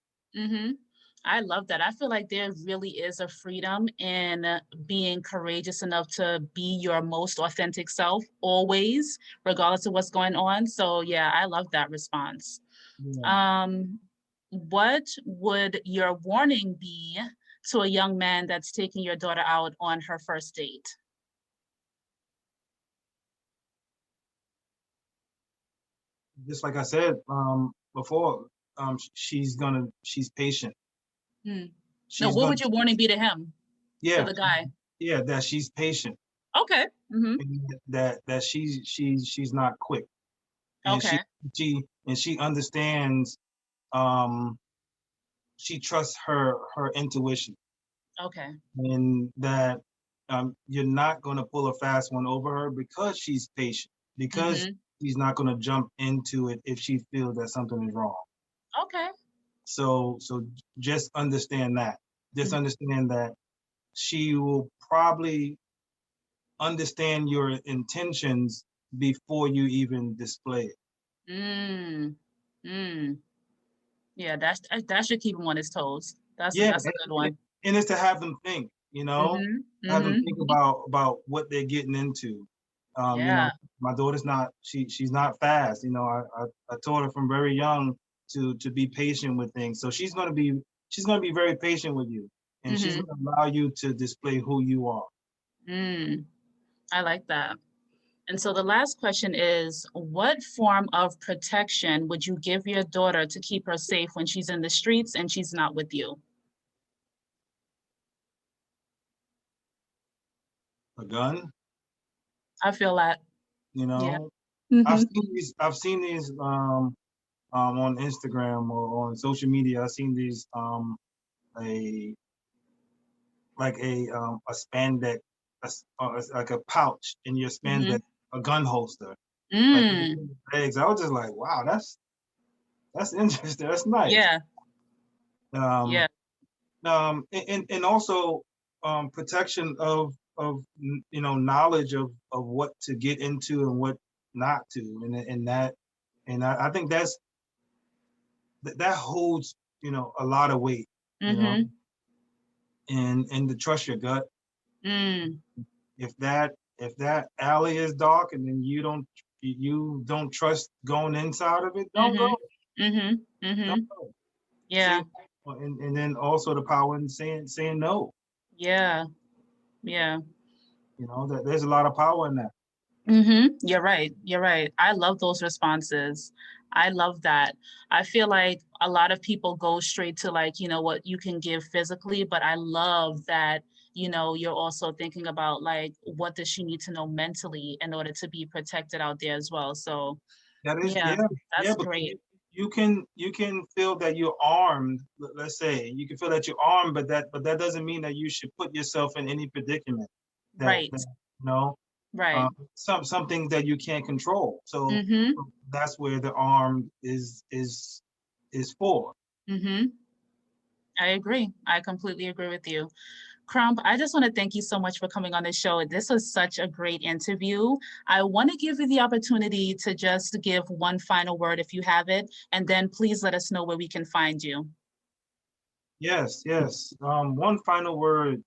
I love that. I feel like there really is a freedom in being courageous enough to be your most authentic self always, regardless of what's going on. So yeah, I love that response. Yeah. What would your warning be to a young man that's taking your daughter out on her first date? Just like I said before, she's patient. No, what would your warning be to him? Yeah, to the guy? Yeah, that she's patient. Okay. And that she's not quick. And Okay. she understands. She trusts her intuition. Okay. And that you're not going to pull a fast one over her, because she's patient, because she's not going to jump into it if she feels that something is wrong. Okay. So just understand that. Just understand that she will probably understand your intentions before you even display it. Yeah, that should keep him on his toes. That's a good one. And it's to have them think, have them think about what they're getting into. My daughter's not, she's not fast. I taught her from very young to be patient with things. So she's gonna be very patient with you, and she's gonna allow you to display who you are. I like that. And so the last question is, what form of protection would you give your daughter to keep her safe when she's in the streets and she's not with you? A gun. I feel that. Yeah. I've seen these on Instagram or on social media. I've seen these a spandex, like a pouch in your spandex, a gun holster. Like legs. I was just like, wow, that's interesting. That's nice. Yeah. And also protection of knowledge of what to get into and what not to, and I think that holds a lot of weight, and to trust your gut. If that alley is dark and then you don't trust going inside of it, don't go. Don't go. Yeah. And then also the power in saying no. Yeah. That there's a lot of power in that. You're right. I love those responses. I love that. I feel like a lot of people go straight to what you can give physically, but I love that, you're also thinking about what does she need to know mentally in order to be protected out there as well. So That is, Yeah, yeah, yeah, that's because great. you can feel that you're armed. Let's say you can feel that you're armed, but that doesn't mean that you should put yourself in any predicament Right, that you know right. some things that you can't control. So Mm-hmm. that's where the armed is for. Mm-hmm. I agree. I completely agree with you. Crump, I just want to thank you so much for coming on the show. This was such a great interview. I want to give you the opportunity to just give one final word if you have it, and then please let us know where we can find you. Yes, yes. One final word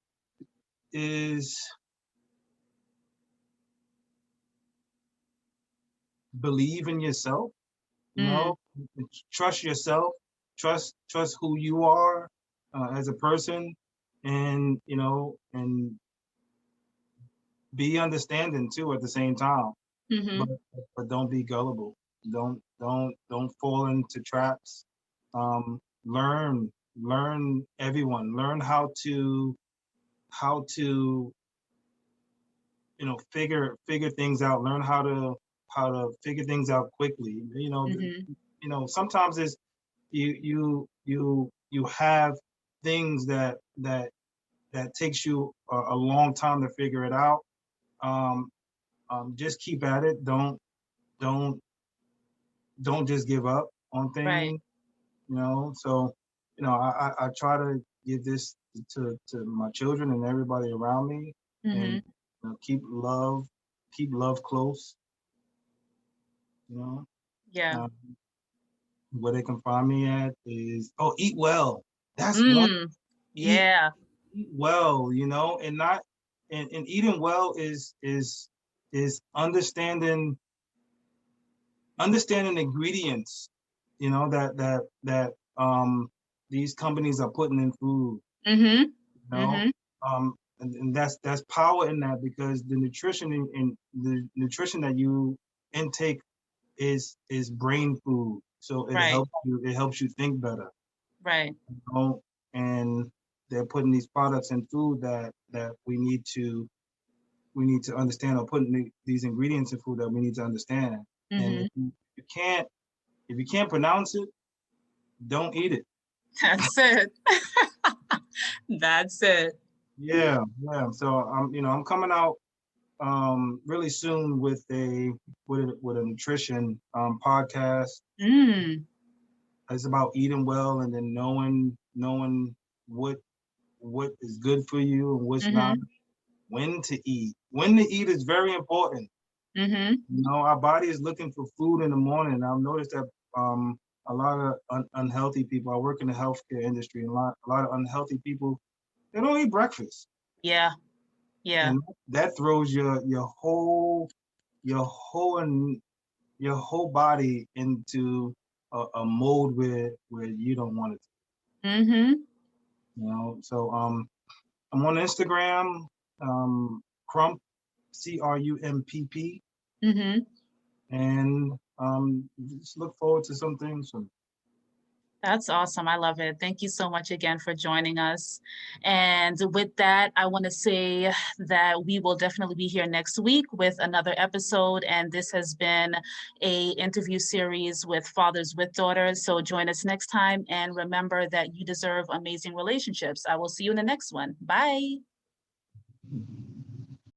is believe in yourself. You Mm, know, trust yourself, trust who you are as a person, and and be understanding too at the same time. mm-hmm, But but don't be gullible. Don't fall into traps. Learn everyone. Learn how to figure things out. Learn how to figure things out quickly. mm-hmm. Sometimes it's you have things that takes you a long time to figure it out. Um, just keep at it. Don't don't just give up on Right. things. So I try to give this to my children and everybody around me, and Mm-hmm. keep love close. You know, Yeah. um, where they can find me at is eat well. That's one. Mm, Eat yeah. eat well, and not and eating well is understanding ingredients, that these companies are putting in food, Mm-hmm. you know. Mm-hmm. And that's power in that, because the nutrition in the nutrition that you intake is brain food. So Right. it helps you think better, Right. you know. And they're putting these products in food that we need to understand, or putting these ingredients in food that we need to understand. And Mm-hmm. if you can't pronounce it, don't eat it. That's it. That's it. Yeah, yeah. So I'm coming out really soon with a nutrition podcast. Mm, It's about eating well, and then knowing what what is good for you and what's not. mm-hmm. When to eat. When to eat is very important. Mm-hmm. Our body is looking for food in the morning. I've noticed that a lot of unhealthy people. I work in the healthcare industry, and a lot of unhealthy people, they don't eat breakfast, Yeah. Yeah. and that throws your whole your whole body into a mode where you don't want it. Mm-hmm. So I'm on Instagram, Crump, CRUMPP, Mm-hmm. and just look forward to some things from. That's awesome. I love it. Thank you so much again for joining us. And with that, I want to say that we will definitely be here next week with another episode. And this has been a interview series with Fathers with Daughters. So join us next time. And remember that you deserve amazing relationships. I will see you in the next one. Bye.